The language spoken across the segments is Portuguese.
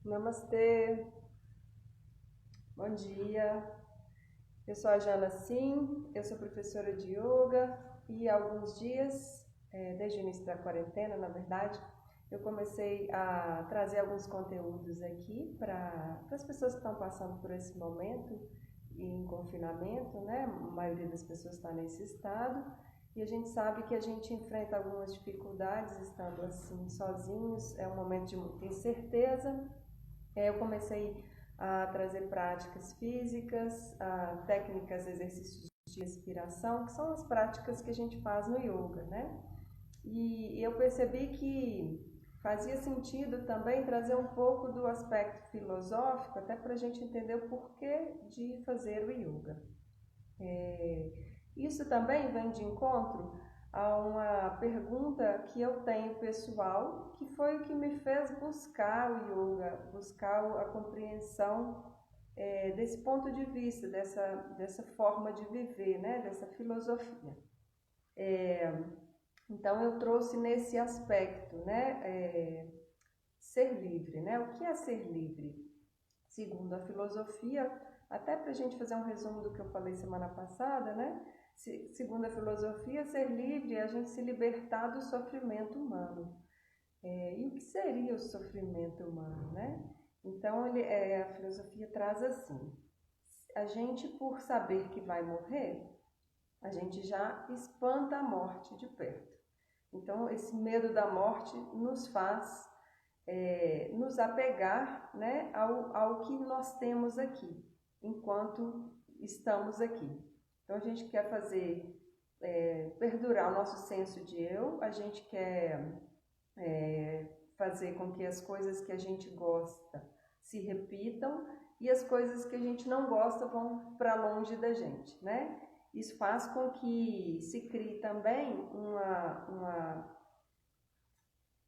Namastê, bom dia. Eu sou a Jana Sim, eu sou professora de yoga e há alguns dias, desde o início da quarentena, na verdade, eu comecei a trazer alguns conteúdos aqui para as pessoas que estão passando por esse momento em confinamento, né? A maioria das pessoas está nesse estado e a gente sabe que a gente enfrenta algumas dificuldades estando assim sozinhos, é um momento de muita incerteza. Eu comecei a trazer práticas físicas, técnicas, exercícios de respiração, que são as práticas que a gente faz no yoga, né? E eu percebi que fazia sentido também trazer um pouco do aspecto filosófico, até para a gente entender o porquê de fazer o yoga. Isso também vem de encontro a uma pergunta que eu tenho pessoal, que foi o que me fez buscar o yoga, buscar a compreensão desse ponto de vista, dessa forma de viver, né? Dessa filosofia. Então eu trouxe nesse aspecto, né? Ser livre, né? O que é ser livre? Segundo a filosofia, até para a gente fazer um resumo do que eu falei semana passada, né? Segundo a filosofia, ser livre é a gente se libertar do sofrimento humano. E o que seria o sofrimento humano, né? Então, a filosofia traz assim: a gente, por saber que vai morrer, a gente já espanta a morte de perto. Então, esse medo da morte nos faz nos apegar, né, ao que nós temos aqui, enquanto estamos aqui. Então a gente quer fazer, perdurar o nosso senso de eu, a gente quer fazer com que as coisas que a gente gosta se repitam e as coisas que a gente não gosta vão para longe da gente, né? Isso faz com que se crie também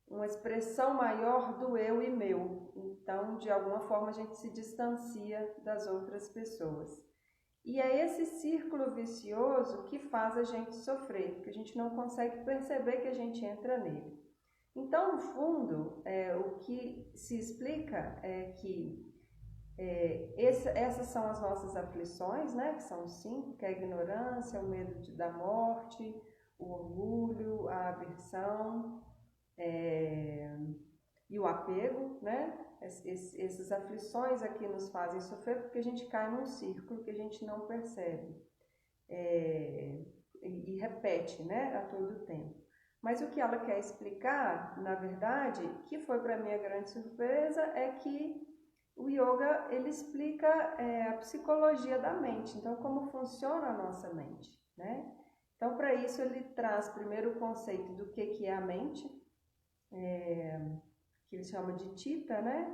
uma expressão maior do eu e meu. Então, de alguma forma, a gente se distancia das outras pessoas. E é esse círculo vicioso que faz a gente sofrer, porque a gente não consegue perceber que a gente entra nele. Então, no fundo, o que se explica é que essas são as nossas aflições, né? Que são 5, que é a ignorância, o medo da morte, o orgulho, a aversão, e o apego, né? Essas aflições aqui nos fazem sofrer porque a gente cai num círculo que a gente não percebe e repete, né, a todo tempo. Mas o que ela quer explicar, na verdade, que foi para mim a grande surpresa, é que o yoga ele explica a psicologia da mente, então como funciona a nossa mente, né? Então para isso ele traz primeiro o conceito do que é a mente, que ele chama de Chitta, né?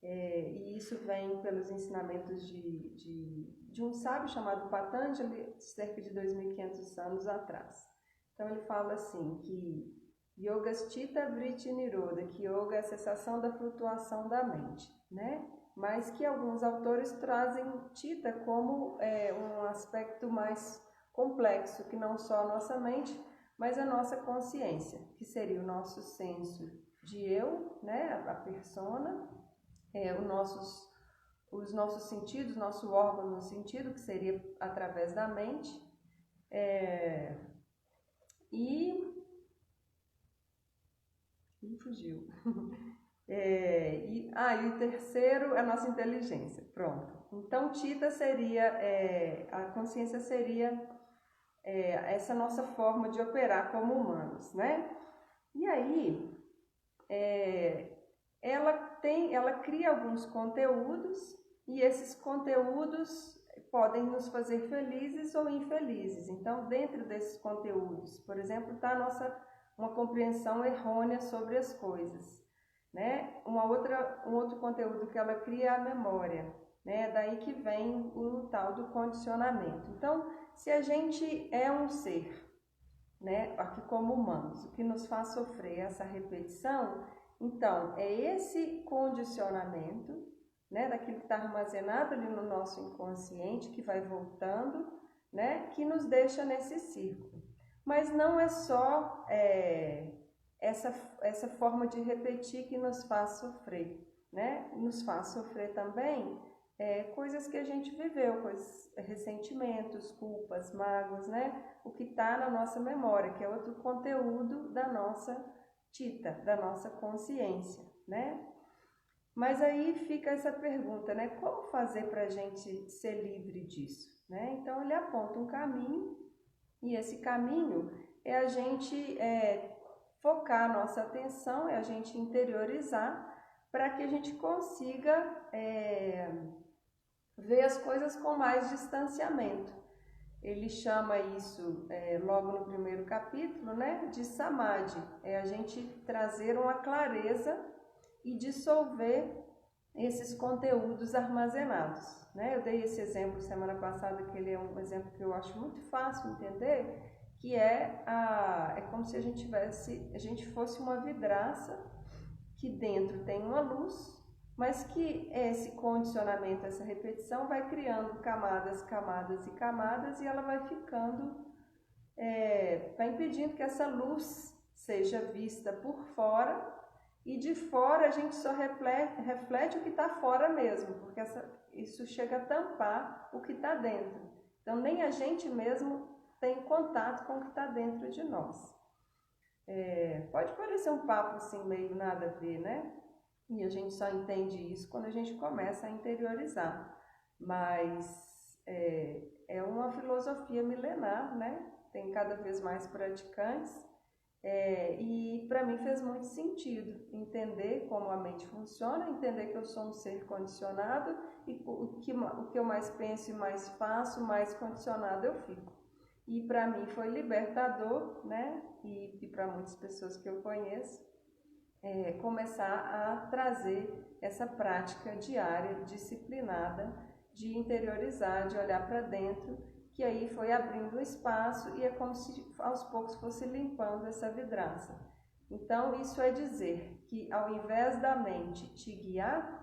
E isso vem pelos ensinamentos de um sábio chamado Patanjali, cerca de 2.500 anos atrás. Então ele fala assim, que Yoga Chitta Vritti Nirodha, que yoga é a cessação da flutuação da mente, né? Mas que alguns autores trazem Chitta como um aspecto mais complexo, que não só a nossa mente, mas a nossa consciência, que seria o nosso senso de eu, né, a persona, os nossos sentidos, nosso órgão no sentido, que seria através da mente, e fugiu. E o terceiro é a nossa inteligência. Pronto. Então, Chitta seria, a consciência seria essa nossa forma de operar como humanos, né? E aí, ela cria alguns conteúdos e esses conteúdos podem nos fazer felizes ou infelizes. Então, dentro desses conteúdos, por exemplo, está uma compreensão errônea sobre as coisas, né? Um outro conteúdo que ela cria é a memória, né? Daí que vem o tal do condicionamento. Então, se a gente é um ser, né, aqui como humanos, o que nos faz sofrer essa repetição, então é esse condicionamento, né, daquilo que está armazenado ali no nosso inconsciente, que vai voltando, né, que nos deixa nesse círculo. Mas não é só essa forma de repetir que nos faz sofrer. né? Nos faz sofrer também coisas que a gente viveu, ressentimentos, culpas, mágoas, né? O que está na nossa memória, que é outro conteúdo da nossa da nossa consciência, né? Mas aí fica essa pergunta, né? Como fazer para a gente ser livre disso, né? Então ele aponta um caminho, e esse caminho é a gente focar a nossa atenção, é a gente interiorizar, para que a gente consiga ver as coisas com mais distanciamento. Ele chama isso, logo no primeiro capítulo, né, de samadhi. É a gente trazer uma clareza e dissolver esses conteúdos armazenados, né? Eu dei esse exemplo semana passada, que ele é um exemplo que eu acho muito fácil entender, que é como se a gente fosse uma vidraça, que dentro tem uma luz, mas que esse condicionamento, essa repetição vai criando camadas, camadas e camadas, e ela vai ficando, vai impedindo que essa luz seja vista por fora, e de fora a gente só reflete o que está fora mesmo, porque isso chega a tampar o que está dentro. Então nem a gente mesmo tem contato com o que está dentro de nós. Pode parecer um papo assim meio nada a ver, né? E a gente só entende isso quando a gente começa a interiorizar. Mas é uma filosofia milenar, né? Tem cada vez mais praticantes. E para mim fez muito sentido entender como a mente funciona, entender que eu sou um ser condicionado, e o que eu mais penso e mais faço, mais condicionado eu fico. E para mim foi libertador, né? E para muitas pessoas que eu conheço, começar a trazer essa prática diária, disciplinada, de interiorizar, de olhar para dentro, que aí foi abrindo um espaço, e é como se aos poucos fosse limpando essa vidraça. Então isso é dizer que ao invés da mente te guiar,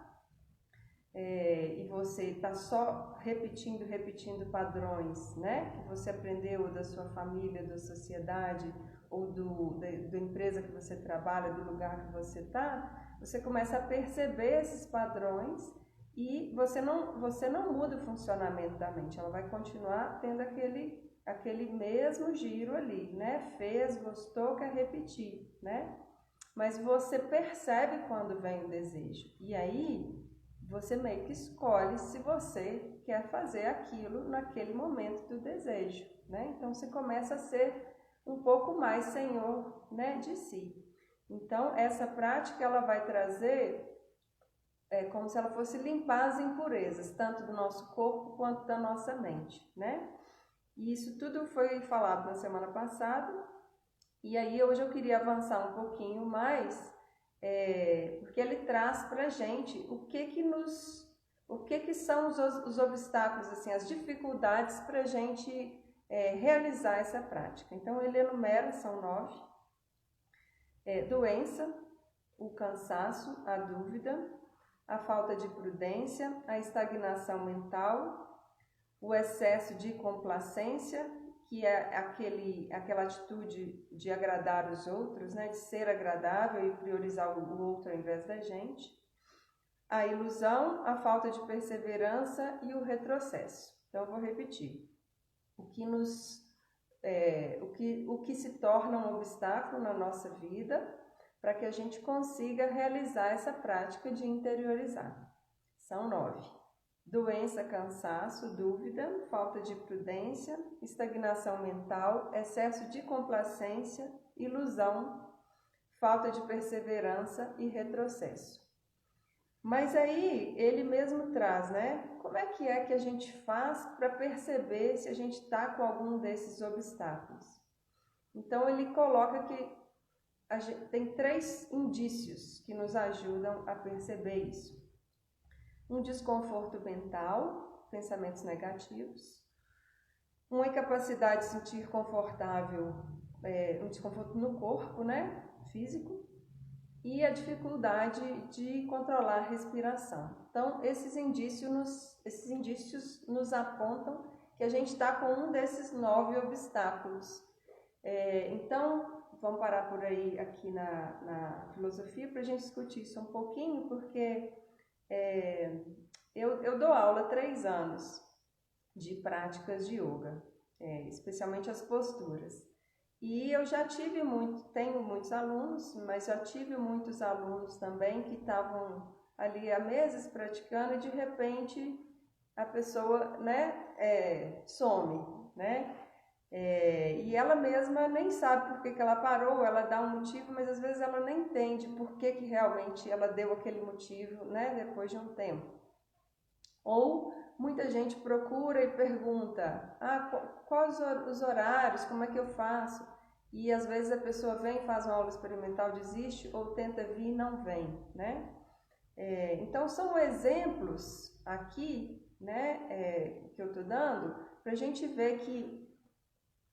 e você está só repetindo padrões, né, que você aprendeu da sua família, da sociedade, ou da empresa que você trabalha, do lugar que você está, você começa a perceber esses padrões, e você não muda o funcionamento da mente, ela vai continuar tendo aquele mesmo giro ali, né? Fez, gostou, quer repetir, né? Mas você percebe quando vem o desejo, e aí você meio que escolhe se você quer fazer aquilo naquele momento do desejo, né? Então você começa a ser um pouco mais senhor, né, de si. Então essa prática ela vai trazer como se ela fosse limpar as impurezas, tanto do nosso corpo quanto da nossa mente, né? E isso tudo foi falado na semana passada, e aí hoje eu queria avançar um pouquinho mais, porque ele traz pra gente o que são os obstáculos, assim, as dificuldades para a gente realizar essa prática. Então ele enumera, são 9, doença, o cansaço, a dúvida, a falta de prudência, a estagnação mental, o excesso de complacência, que é aquela atitude de agradar os outros, né, de ser agradável e priorizar o outro ao invés da gente, a ilusão, a falta de perseverança e o retrocesso. Então eu vou repetir. O que se torna um obstáculo na nossa vida, para que a gente consiga realizar essa prática de interiorizar. São 9. Doença, cansaço, dúvida, falta de prudência, estagnação mental, excesso de complacência, ilusão, falta de perseverança e retrocesso. Mas aí ele mesmo traz, né? Como é que a gente faz para perceber se a gente está com algum desses obstáculos? Então ele coloca que tem 3 indícios que nos ajudam a perceber isso. Um desconforto mental, pensamentos negativos, uma incapacidade de se sentir confortável, um desconforto no corpo, né, físico, e a dificuldade de controlar a respiração. Então, esses indícios nos apontam que a gente está com um desses 9 obstáculos. Então, vamos parar por aí aqui na filosofia para a gente discutir isso um pouquinho, porque dou aula há 3 anos de práticas de yoga, especialmente as posturas. E eu já tive tenho muitos alunos, mas já tive muitos alunos também que estavam ali há meses praticando e de repente a pessoa, né, some, né? E ela mesma nem sabe por que ela parou, ela dá um motivo, mas às vezes ela nem entende por que realmente ela deu aquele motivo, né, depois de um tempo. Ou muita gente procura e pergunta, quais os horários, como é que eu faço? E às vezes a pessoa vem, faz uma aula experimental, desiste, ou tenta vir e não vem, né? Então são exemplos aqui, né, que eu estou dando, para a gente ver que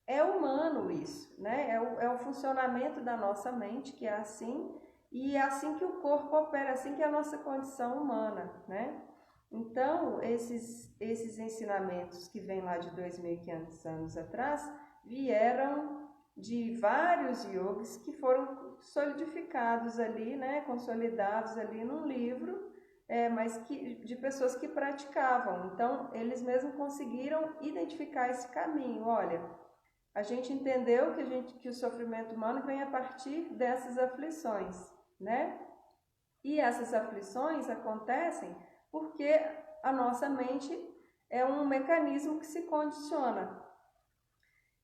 é humano isso, né? É o funcionamento da nossa mente que é assim, e é assim que o corpo opera, assim que é a nossa condição humana, né? Então, esses ensinamentos que vêm lá de 2.500 anos atrás, vieram de vários yogis que foram solidificados ali, né? Consolidados ali num livro, mas de pessoas que praticavam. Então, eles mesmos conseguiram identificar esse caminho. Olha, a gente entendeu que o sofrimento humano vem a partir dessas aflições, né? E essas aflições acontecem porque a nossa mente é um mecanismo que se condiciona.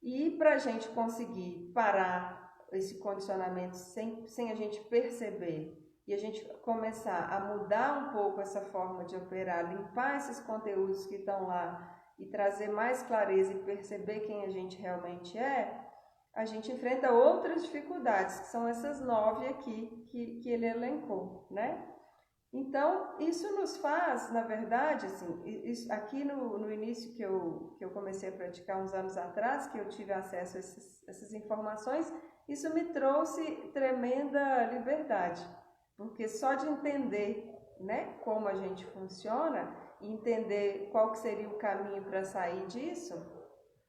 E para a gente conseguir parar esse condicionamento sem a gente perceber e a gente começar a mudar um pouco essa forma de operar, limpar esses conteúdos que estão lá e trazer mais clareza e perceber quem a gente realmente a gente enfrenta outras dificuldades, que são essas 9 aqui que ele elencou, né? Então, isso nos faz, na verdade, assim, aqui no início que eu comecei a praticar uns anos atrás, que eu tive acesso a essas informações, isso me trouxe tremenda liberdade, porque só de entender, né, como a gente funciona e entender qual que seria o caminho para sair disso,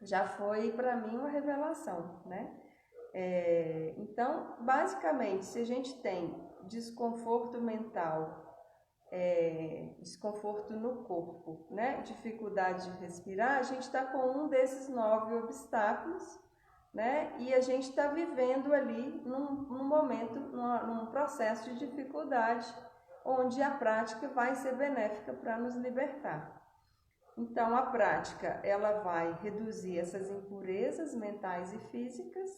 já foi para mim uma revelação, né? Então, basicamente, se a gente tem desconforto mental, desconforto no corpo, né? Dificuldade de respirar, a gente está com um desses 9 obstáculos, né? E a gente está vivendo ali num momento, num processo de dificuldade, onde a prática vai ser benéfica para nos libertar. Então, a prática, ela vai reduzir essas impurezas mentais e físicas,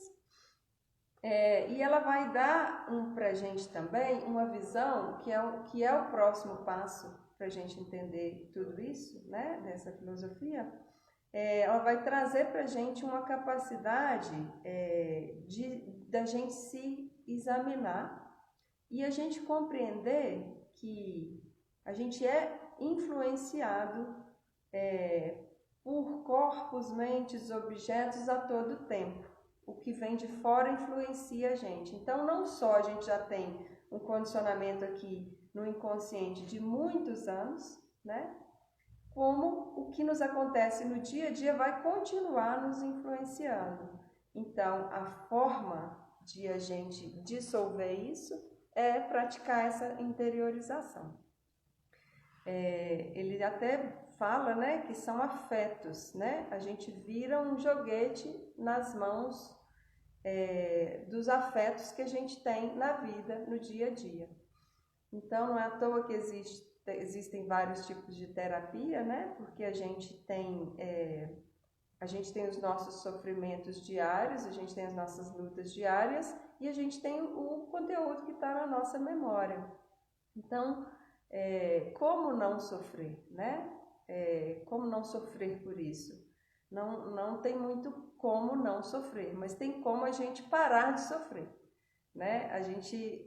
e ela vai dar para a gente também uma visão que é o próximo passo para a gente entender tudo isso, né, dessa filosofia. Ela vai trazer para a gente uma capacidade da gente se examinar e a gente compreender que a gente é influenciado por corpos, mentes, objetos a todo tempo. O que vem de fora influencia a gente. Então, não só a gente já tem um condicionamento aqui no inconsciente de muitos anos, né? Como o que nos acontece no dia a dia vai continuar nos influenciando. Então, a forma de a gente dissolver isso é praticar essa interiorização. Ele até fala, né, que são afetos, né? A gente vira um joguete nas mãos dos afetos que a gente tem na vida, no dia a dia. Então, não é à toa que existem vários tipos de terapia, né? Porque a gente tem os nossos sofrimentos diários, a gente tem as nossas lutas diárias e a gente tem o conteúdo que está na nossa memória. Então, como não sofrer, né? Como não sofrer por isso? Não tem muito como não sofrer, mas tem como a gente parar de sofrer, né? A gente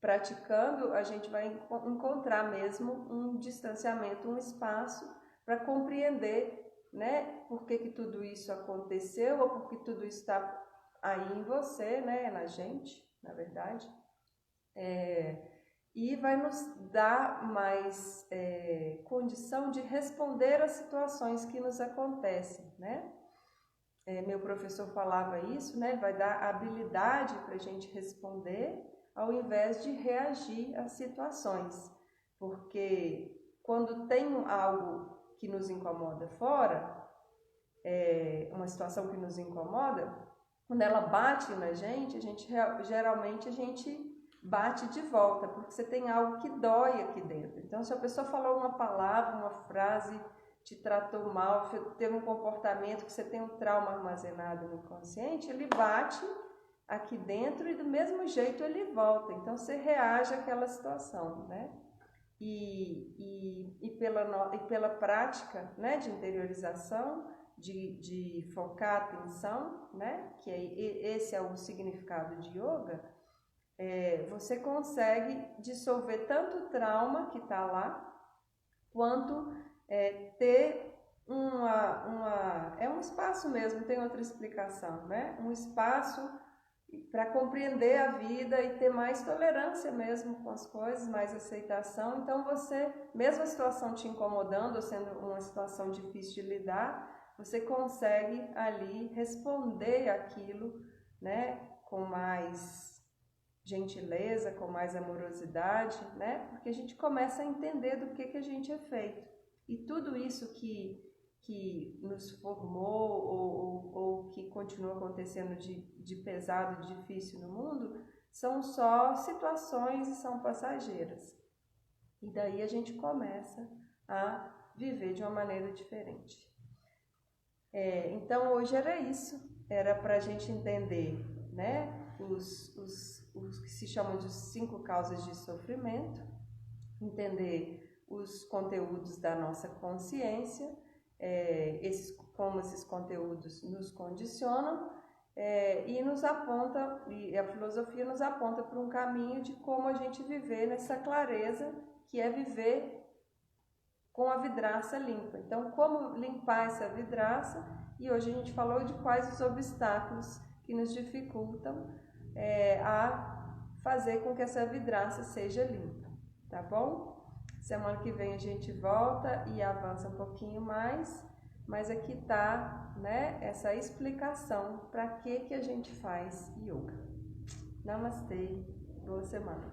praticando, a gente vai encontrar mesmo um distanciamento, um espaço para compreender, né? Por que tudo isso aconteceu ou por que tudo isso está aí em você, né? Na gente, na verdade. E vai nos dar mais condição de responder às situações que nos acontecem, né? Meu professor falava isso, né? Vai dar habilidade para a gente responder ao invés de reagir às situações, porque quando tem algo que nos incomoda fora, uma situação que nos incomoda, quando ela bate na gente, geralmente a gente bate de volta, porque você tem algo que dói aqui dentro. Então, se a pessoa falou uma palavra, uma frase, te tratou mal, teve um comportamento que você tem um trauma armazenado no inconsciente, ele bate aqui dentro e do mesmo jeito ele volta. Então, você reage àquela situação, né? E pela prática, né, de interiorização, de focar a atenção, né, que esse é o significado de yoga, você consegue dissolver tanto o trauma que está lá, quanto ter um espaço mesmo, não tem outra explicação, né? Um espaço para compreender a vida e ter mais tolerância mesmo com as coisas, mais aceitação. Então você, mesmo a situação te incomodando, ou sendo uma situação difícil de lidar, você consegue ali responder aquilo, né, com mais gentileza, com mais amorosidade, né? Porque a gente começa a entender do que a gente é feito. E tudo isso que nos formou ou que continua acontecendo de pesado, de difícil no mundo, são só situações e são passageiras. E daí a gente começa a viver de uma maneira diferente. Então hoje era isso, era para a gente entender, né, os que se chamam de 5 causas de sofrimento, entender os conteúdos da nossa consciência, como esses conteúdos nos condicionam, e nos aponta, e a filosofia nos aponta para um caminho de como a gente viver nessa clareza, que é viver com a vidraça limpa. Então, como limpar essa vidraça? E hoje a gente falou de quais os obstáculos que nos dificultam a fazer com que essa vidraça seja limpa, tá bom? Semana que vem a gente volta e avança um pouquinho mais, mas aqui tá, né, essa explicação para que a gente faz yoga. Namastê, boa semana.